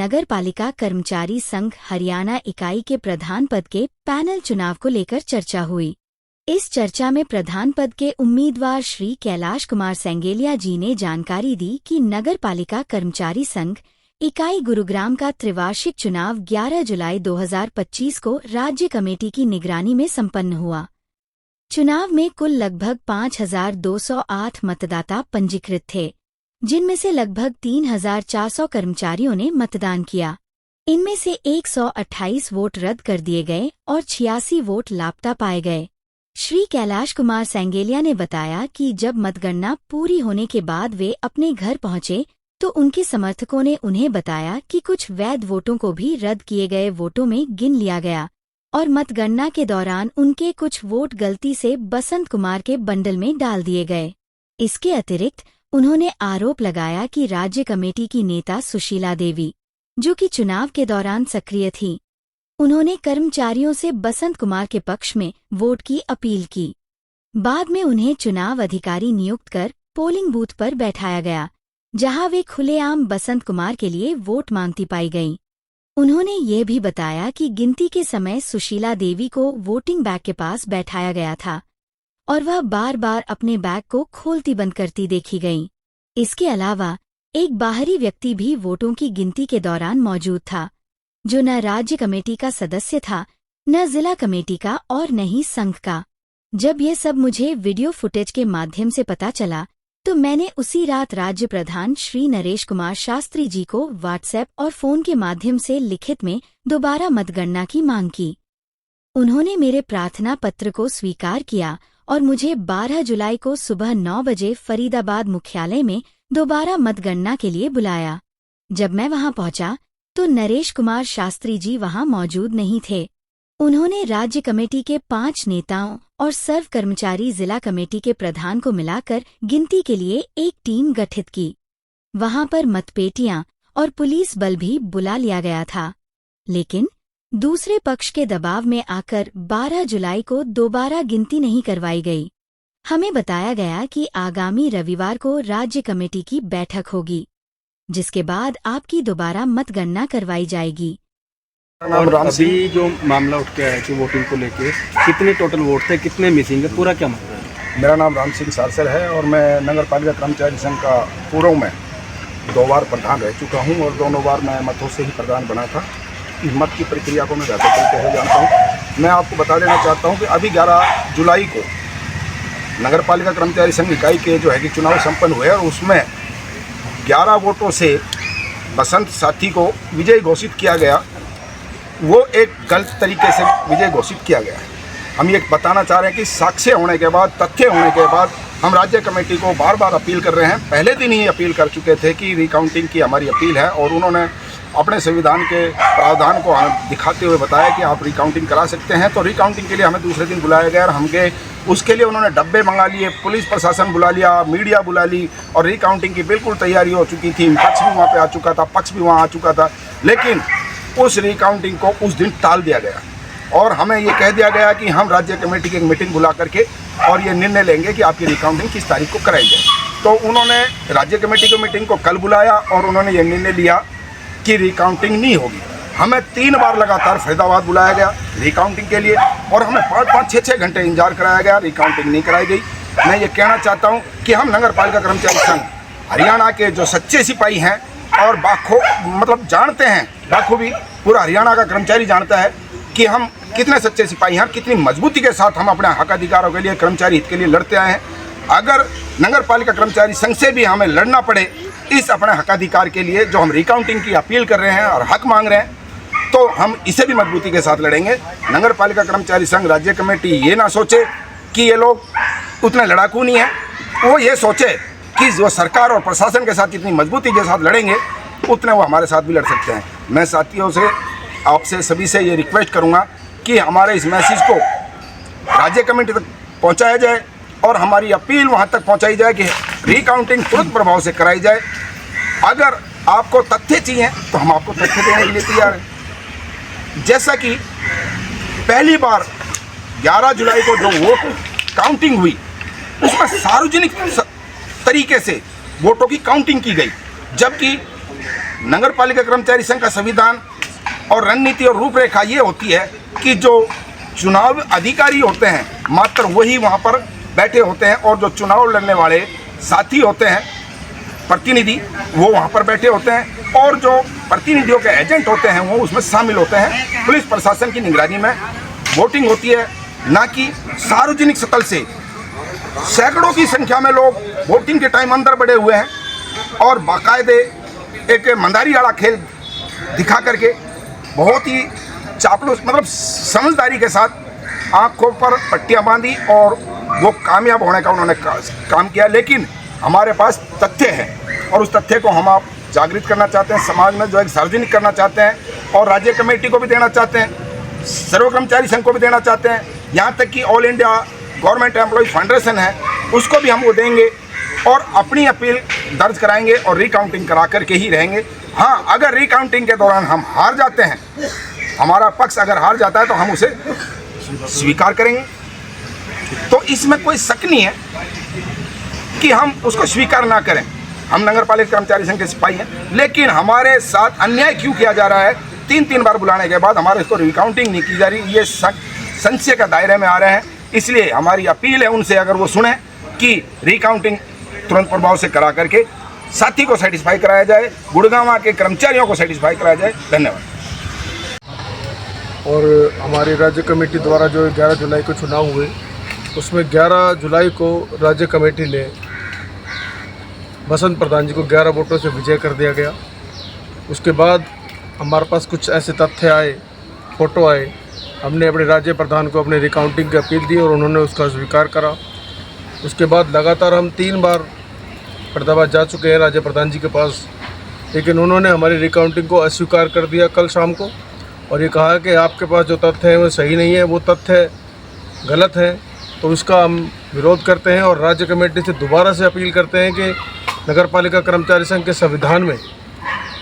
नगर पालिका कर्मचारी संघ हरियाणा इकाई के प्रधान पद के पैनल चुनाव को लेकर चर्चा हुई। इस चर्चा में प्रधान पद के उम्मीदवार श्री कैलाश कुमार सेंगेलिया जी ने जानकारी दी कि नगर पालिका कर्मचारी संघ इकाई गुरुग्राम का त्रिवार्षिक चुनाव 11 जुलाई 2025 को राज्य कमेटी की निगरानी में संपन्न हुआ। चुनाव में कुल लगभग 5,208 मतदाता पंजीकृत थे, जिनमें से लगभग 3,400 कर्मचारियों ने मतदान किया। इनमें से 128 वोट रद्द कर दिए गए और 86 वोट लापता पाए गए। श्री कैलाश कुमार सेंगेलिया ने बताया कि जब मतगणना पूरी होने के बाद वे अपने घर पहुंचे तो उनके समर्थकों ने उन्हें बताया कि कुछ वैध वोटों को भी रद्द किए गए वोटों में गिन लिया गया और मतगणना के दौरान उनके कुछ वोट गलती से बसंत कुमार के बंडल में डाल दिए गए। इसके अतिरिक्त उन्होंने आरोप लगाया कि राज्य कमेटी की नेता सुशीला देवी, जो कि चुनाव के दौरान सक्रिय थी, उन्होंने कर्मचारियों से बसंत कुमार के पक्ष में वोट की अपील की। बाद में उन्हें चुनाव अधिकारी नियुक्त कर पोलिंग बूथ पर बैठाया गया, जहां वे खुलेआम बसंत कुमार के लिए वोट मांगती पाई गईं। उन्होंने ये भी बताया कि गिनती के समय सुशीला देवी को वोटिंग बैग के पास बैठाया गया था और वह बार बार अपने बैग को खोलती बंद करती देखी गईं। इसके अलावा एक बाहरी व्यक्ति भी वोटों की गिनती के दौरान मौजूद था, जो न राज्य कमेटी का सदस्य था, न जिला कमेटी का और न ही संघ का। जब ये सब मुझे वीडियो फुटेज के माध्यम से पता चला तो मैंने उसी रात राज्य प्रधान श्री नरेश कुमार शास्त्री जी को व्हाट्सएप और फोन के माध्यम से लिखित में दोबारा मतगणना की मांग की। उन्होंने मेरे प्रार्थना पत्र को स्वीकार किया और मुझे 12 जुलाई को सुबह 9 बजे फरीदाबाद मुख्यालय में दोबारा मतगणना के लिए बुलाया। जब मैं वहां पहुंचा तो नरेश कुमार शास्त्री जी वहां मौजूद नहीं थे। उन्होंने राज्य कमेटी के 5 नेताओं और सर्व कर्मचारी जिला कमेटी के प्रधान को मिलाकर गिनती के लिए एक टीम गठित की। वहां पर मतपेटियां और पुलिस बल भी बुला लिया गया था, लेकिन दूसरे पक्ष के दबाव में आकर 12 जुलाई को दोबारा गिनती नहीं करवाई गई। हमें बताया गया कि आगामी रविवार को राज्य कमेटी की बैठक होगी, जिसके बाद आपकी दोबारा मतगणना करवाई जाएगी। और अभी जो मामला उठ के आया कि वोटिंग को लेके कितने टोटल वोट थे, कितने मिसिंग है, पूरा क्या मतलब है? मेरा नाम राम सिंह सारसर है और मैं नगर पालिका कर्मचारी संघ का पूर्व में 2 बार प्रधान रह चुका हूं और दोनों बार मैं मतों से ही प्रधान बना था। इस मत की प्रक्रिया को मैं बेहतर तरीके से जानता हूं। मैं आपको बता देना चाहता हूं कि अभी 11 जुलाई को नगर पालिका कर्मचारी संघ इकाई के जो है कि चुनाव संपन्न हुए और उसमें 11 वोटों से बसंत साथी को विजयी घोषित किया गया। वो एक गलत तरीके से विजय घोषित किया गया है। हम ये बताना चाह रहे हैं कि साक्ष्य होने के बाद, तथ्य होने के बाद हम राज्य कमेटी को बार बार अपील कर रहे हैं। पहले दिन ही अपील कर चुके थे कि रिकाउंटिंग की हमारी अपील है और उन्होंने अपने संविधान के प्रावधान को दिखाते हुए बताया कि आप रिकाउंटिंग करा सकते हैं। तो रिकाउंटिंग के लिए हमें दूसरे दिन बुलाया गया और हम गए। उसके लिए उन्होंने डब्बे मंगा लिए, पुलिस प्रशासन बुला लिया, मीडिया बुला ली और रिकाउंटिंग की बिल्कुल तैयारी हो चुकी थी। विपक्ष भी वहाँ पर आ चुका था, पक्ष भी वहाँ आ चुका था, लेकिन उस रिकाउंटिंग को उस दिन टाल दिया गया और हमें ये कह दिया गया कि हम राज्य कमेटी की एक मीटिंग बुला करके और ये निर्णय लेंगे कि आपकी रिकाउंटिंग किस तारीख को कराई जाए। तो उन्होंने राज्य कमेटी की मीटिंग को कल बुलाया और उन्होंने ये निर्णय लिया कि रिकाउंटिंग नहीं होगी। हमें 3 बार लगातार फरीदाबाद बुलाया गया रिकाउंटिंग के लिए और हमें 5-5, 6-6 घंटे इंतजार कराया गया, रिकाउंटिंग नहीं कराई गई। मैं ये कहना चाहता हूँ कि हम नगर पालिका कर्मचारी संघ हरियाणा के जो सच्चे सिपाही हैं और मतलब जानते हैं, बाखूबी पूरा हरियाणा का कर्मचारी जानता है कि हम कितने सच्चे सिपाही हैं, कितनी मजबूती के साथ हम अपने हक अधिकारों के लिए, कर्मचारी हित के लिए लड़ते आए हैं। अगर नगर पालिका कर्मचारी संघ से भी हमें लड़ना पड़े इस अपने हक अधिकार के लिए जो हम रिकाउंटिंग की अपील कर रहे हैं और हक मांग रहे हैं, तो हम इसे भी मजबूती के साथ लड़ेंगे। नगर पालिका कर्मचारी संघ राज्य कमेटी ये ना सोचे कि ये लोग उतने लड़ाकू नहीं हैं, वो ये सोचे कि जो सरकार और प्रशासन के साथ जितनी मजबूती के साथ लड़ेंगे उतने वो हमारे साथ भी लड़ सकते हैं। मैं साथियों से, आपसे सभी से ये रिक्वेस्ट करूंगा कि हमारे इस मैसेज को राज्य कमेटी तक पहुंचाया जाए और हमारी अपील वहां तक पहुंचाई जाए कि रिकाउंटिंग तुरंत प्रभाव से कराई जाए। अगर आपको तथ्य चाहिए तो हम आपको तथ्य देने के लिए तैयार हैं। जैसा कि पहली बार 11 जुलाई को जो वोट काउंटिंग हुई उसमें सार्वजनिक तरीके से वोटों की काउंटिंग की गई, जबकि नगर पालिका कर्मचारी संघ का संविधान और रणनीति और रूपरेखा ये होती है कि जो चुनाव अधिकारी होते हैं मात्र वही वहाँ पर बैठे होते हैं, और जो चुनाव लड़ने वाले साथी होते हैं प्रतिनिधि वो वहाँ पर बैठे होते हैं, और जो प्रतिनिधियों के एजेंट होते हैं वो उसमें शामिल होते हैं। पुलिस प्रशासन की निगरानी में वोटिंग होती है, ना कि सार्वजनिक स्थल से सैकड़ों की संख्या में लोग वोटिंग के टाइम अंदर बढ़े हुए हैं और बाकायदे एक मंदारी वाला खेल दिखा करके बहुत ही चापलूस मतलब समझदारी के साथ आंखों पर पट्टियां बांधी और वो कामयाब होने का उन्होंने काम किया। लेकिन हमारे पास तथ्य है और उस तथ्य को हम आप जागृत करना चाहते हैं, समाज में जो है सार्वजनिक करना चाहते हैं और राज्य कमेटी को भी देना चाहते हैं, सर्व कर्मचारी संघ को भी देना चाहते हैं, यहाँ तक कि all India government employ federation है उसको भी हम वो देंगे और अपनी अपील दर्ज कराएंगे और रिकाउंटिंग करा करके ही रहेंगे। हाँ, अगर रिकाउंटिंग के दौरान हम हार जाते हैं, हमारा पक्ष अगर हार जाता है तो हम उसे स्वीकार करेंगे। तो इसमें कोई शक नहीं है कि हम उसको स्वीकार ना करें। हम नगर पालिका कर्मचारी संघ के सिपाही हैं, लेकिन हमारे साथ अन्याय क्यों किया जा रहा है? 3 बार बुलाने के बाद हमारे इसको रिकाउंटिंग नहीं की जा रही, ये संशय का दायरे में आ रहे हैं। इसलिए हमारी अपील है उनसे, अगर वो सुने कि रिकाउंटिंग तुरंत प्रभाव से करा करके साथी को सेटिस्फाई कराया जाए, गुड़गांव के कर्मचारियों को सेटिस्फाई कराया जाए। धन्यवाद। और हमारी राज्य कमेटी द्वारा जो 11 जुलाई को चुनाव हुए उसमें 11 जुलाई को राज्य कमेटी ने बसंत प्रधान जी को 11 वोटों से विजय कर दिया गया। उसके बाद हमारे पास कुछ ऐसे तथ्य आए, फ़ोटो आए, हमने अपने राज्य प्रधान को अपने रिकाउंटिंग की अपील दी और उन्होंने उसका स्वीकार करा। उसके बाद लगातार हम 3 बार फरीदाबाद जा चुके हैं राज्य प्रधान जी के पास, लेकिन उन्होंने हमारी रिकाउंटिंग को अस्वीकार कर दिया कल शाम को और ये कहा कि आपके पास जो तथ्य है वो सही नहीं है, वो तथ्य गलत है। तो इसका हम विरोध करते हैं और राज्य कमेटी से दोबारा से अपील करते हैं कि नगर पालिका कर्मचारी संघ के संविधान में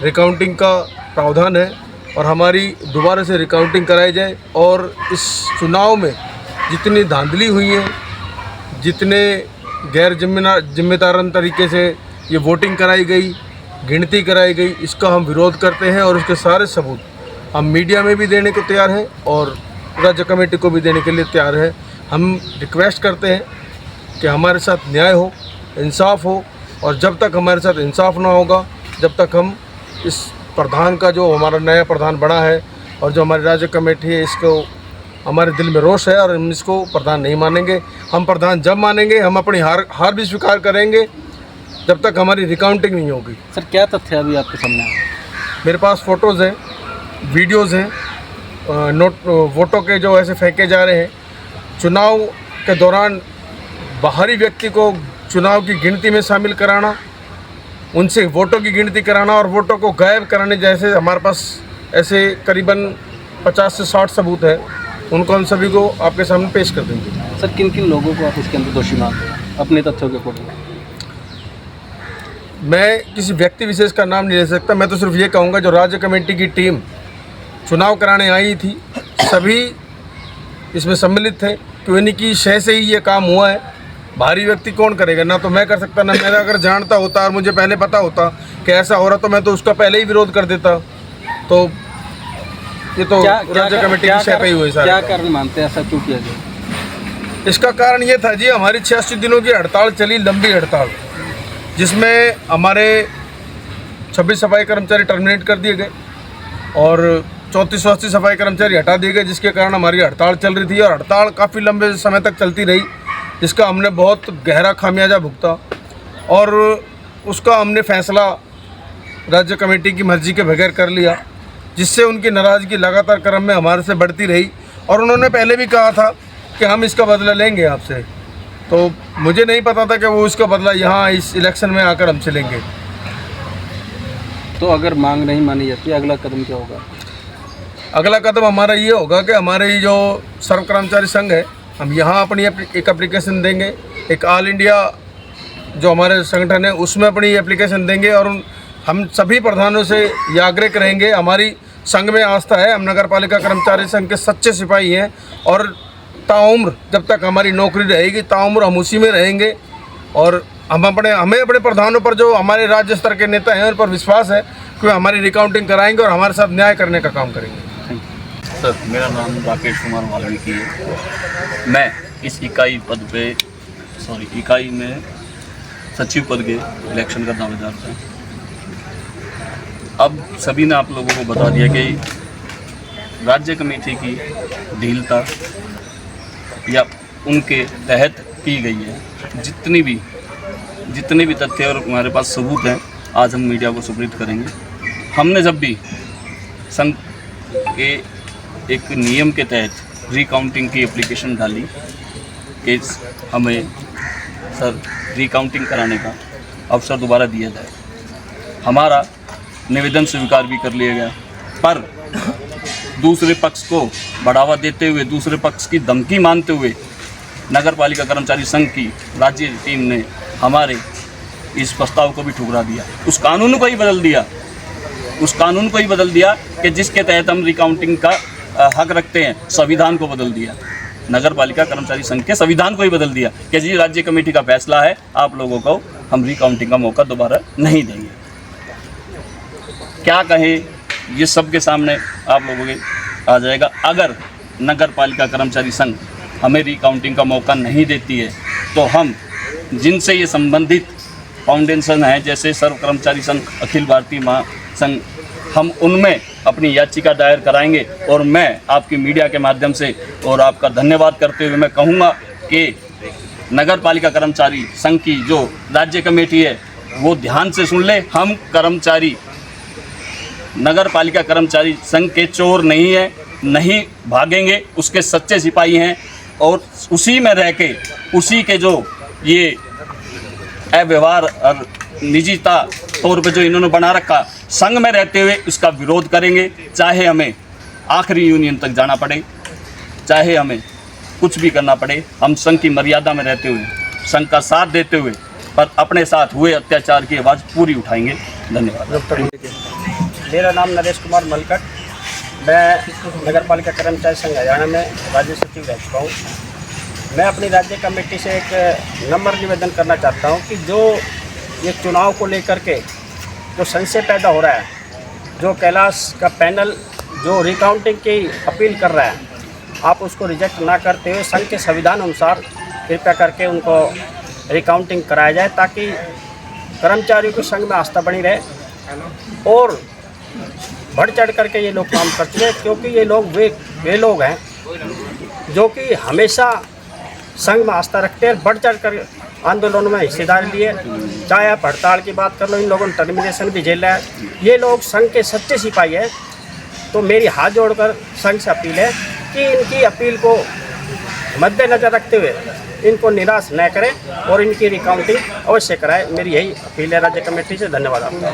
रिकाउंटिंग का प्रावधान है और हमारी दोबारा से रिकाउंटिंग कराई जाए और इस चुनाव में जितनी धांधली हुई है, जितने गैर जिम्मेदाराना तरीके से ये वोटिंग कराई गई, गिनती कराई गई, इसका हम विरोध करते हैं और उसके सारे सबूत हम मीडिया में भी देने को तैयार हैं और राज्य कमेटी को भी देने के लिए तैयार है। हम रिक्वेस्ट करते हैं कि हमारे साथ न्याय हो, इंसाफ हो, और जब तक हमारे साथ इंसाफ ना होगा, जब तक हम इस प्रधान का जो हमारा नया प्रधान बना है और जो हमारी राज्य कमेटी है, इसको हमारे दिल में रोष है और हम इसको प्रधान नहीं मानेंगे। हम प्रधान जब मानेंगे, हम अपनी हार भी स्वीकार करेंगे जब तक हमारी रिकाउंटिंग नहीं होगी। सर, क्या तथ्य अभी आपके सामने आया? मेरे पास फ़ोटोज़ हैं, वीडियोज़ हैं, वोटों के जो ऐसे फेंके जा रहे हैं। चुनाव के दौरान बाहरी व्यक्ति को चुनाव की गिनती में शामिल कराना, उनसे वोटों की गिनती कराना और वोटों को गायब कराने जैसे हमारे पास ऐसे करीबन 50 से 60 सबूत है, उनको हम सभी को आपके सामने पेश कर देंगे। सर, किन किन लोगों को आप इसके अंदर दोषी मानते हैं अपने तथ्यों के अकॉर्डिंग? मैं किसी व्यक्ति विशेष का नाम नहीं ले सकता, मैं तो सिर्फ ये कहूँगा जो राज्य कमेटी की टीम चुनाव कराने आई थी सभी इसमें सम्मिलित थे, कि इन्हीं की शय से ही ये काम हुआ है। बाहरी व्यक्ति कौन करेगा? ना तो मैं कर सकता, ना मेरा अगर जानता होता और मुझे पहले पता होता कि ऐसा हो रहा तो मैं तो उसका पहले ही विरोध कर देता। तो ये तो राज्य कमेटी की शय पे ही हुई। क्या कारण मानते हैं ऐसा क्यों किया गया? इसका कारण ये था जी, हमारी 86 दिनों की हड़ताल चली, लंबी हड़ताल, जिसमें हमारे 26 सफाई कर्मचारी टर्मिनेट कर दिए गए और 3480 सफाई कर्मचारी हटा दिए गए, जिसके कारण हमारी हड़ताल चल रही थी और हड़ताल काफ़ी लंबे समय तक चलती रही, जिसका हमने बहुत गहरा खामियाजा भुगता और उसका हमने फैसला राज्य कमेटी की मर्जी के बगैर कर लिया, जिससे उनकी नाराज़गी लगातार क्रम में हमारे से बढ़ती रही और उन्होंने पहले भी कहा था कि हम इसका बदला लेंगे आपसे। तो मुझे नहीं पता था कि वो इसका बदला यहाँ इस इलेक्शन में आकर हमसे लेंगे। तो अगर मांग नहीं मानी जाती, अगला कदम क्या होगा? अगला कदम हमारा ये होगा कि हमारे जो सर्व कर्मचारी संघ है, हम यहाँ अपनी एक एप्लीकेशन देंगे, एक ऑल इंडिया जो हमारे संगठन है उसमें अपनी एप्लीकेशन देंगे और हम सभी प्रधानों से ये आग्रह करेंगे, हमारी संघ में आस्था है, हम नगर पालिका कर्मचारी संघ के सच्चे सिपाही हैं और ताउम्र जब तक हमारी नौकरी रहेगी ताउम्र हम उसी में रहेंगे और हमें अपने प्रधानों पर जो हमारे राज्य स्तर के नेता हैं उन पर विश्वास है कि वे हमारी रिकाउंटिंग कराएंगे और हमारे साथ न्याय करने का काम करेंगे। सर, मेरा नाम राकेश कुमार वाल्मीकि है। मैं इस इकाई में सचिव पद के इलेक्शन का दावेदार था। अब सभी ने आप लोगों को बता दिया कि राज्य कमेटी की ढीलता या उनके तहत की गई है। जितने भी तथ्य और हमारे पास सबूत हैं, आज हम मीडिया को सुपुर्द करेंगे। हमने जब भी संघ के एक नियम के तहत रिकाउंटिंग की एप्लीकेशन डाली कि हमें सर रिकाउंटिंग कराने का अवसर दोबारा दिया जाए, हमारा निवेदन स्वीकार भी कर लिया गया। पर दूसरे पक्ष को बढ़ावा देते हुए, दूसरे पक्ष की धमकी मानते हुए नगर पालिका कर्मचारी संघ की राज्य टीम ने हमारे इस प्रस्ताव को भी ठुकरा दिया। उस कानून को ही बदल दिया कि जिसके तहत हम रिकाउंटिंग का हक रखते हैं, संविधान को बदल दिया। नगर पालिका कर्मचारी संघ के संविधान को ही बदल दिया कि जी राज्य कमेटी का फैसला है, आप लोगों को हम रिकाउंटिंग का मौका दोबारा नहीं देंगे। क्या कहें, ये सबके सामने आप लोगों के आ जाएगा। अगर नगर पालिका कर्मचारी संघ हमें रिकाउंटिंग का मौका नहीं देती है तो हम जिनसे ये संबंधित फाउंडेशन है, जैसे सर्व कर्मचारी संघ, अखिल भारतीय महासंघ, हम उनमें अपनी याचिका दायर कराएंगे। और मैं आपकी मीडिया के माध्यम से और आपका धन्यवाद करते हुए मैं कहूँगा कि नगर पालिका कर्मचारी संघ की जो राज्य कमेटी है वो ध्यान से सुन ले। हम कर्मचारी नगर पालिका कर्मचारी संघ के चोर नहीं है, नहीं भागेंगे, उसके सच्चे सिपाही हैं। और उसी में रह के, उसी के जो ये अव्यवहार और निजीता तौर पे जो इन्होंने बना रखा, संघ में रहते हुए इसका विरोध करेंगे। चाहे हमें आखिरी यूनियन तक जाना पड़े, चाहे हमें कुछ भी करना पड़े, हम संघ की मर्यादा में रहते हुए, संघ का साथ देते हुए, पर अपने साथ हुए अत्याचार की आवाज़ पूरी उठाएंगे। धन्यवाद। मेरा नाम नरेश कुमार मलकट, मैं नगर पालिका कर्मचारी संघ हरियाणा में राज्य सचिव रह चुका हूँ। मैं अपनी राज्य कमेटी से एक नम्र निवेदन करना चाहता हूँ कि जो ये चुनाव को लेकर के जो संशय पैदा हो रहा है, जो कैलाश का पैनल जो रिकाउंटिंग की अपील कर रहा है, आप उसको रिजेक्ट ना करते हुए संघ के संविधान अनुसार कृपया करके उनको रिकाउंटिंग कराया जाए, ताकि कर्मचारियों की संघ में आस्था बनी रहे और बढ़ चढ़ करके ये लोग काम कर चुके हैं। क्योंकि ये लोग वे लोग हैं जो कि हमेशा संघ में आस्था रखते हैं, बढ़ चढ़ कर आंदोलनों में हिस्सेदारी लिए। चाहे आप हड़ताल की बात कर लो, इन लोगों ने टर्मिनेशन भी झेला है। ये लोग संघ के सच्चे सिपाही हैं। तो मेरी हाथ जोड़कर संघ से अपील है कि इनकी अपील को मद्देनजर रखते हुए इनको निराश न करें और इनकी रिकाउंटिंग अवश्य कराएं। मेरी यही अपील है राज्य कमेटी से। धन्यवाद आपका।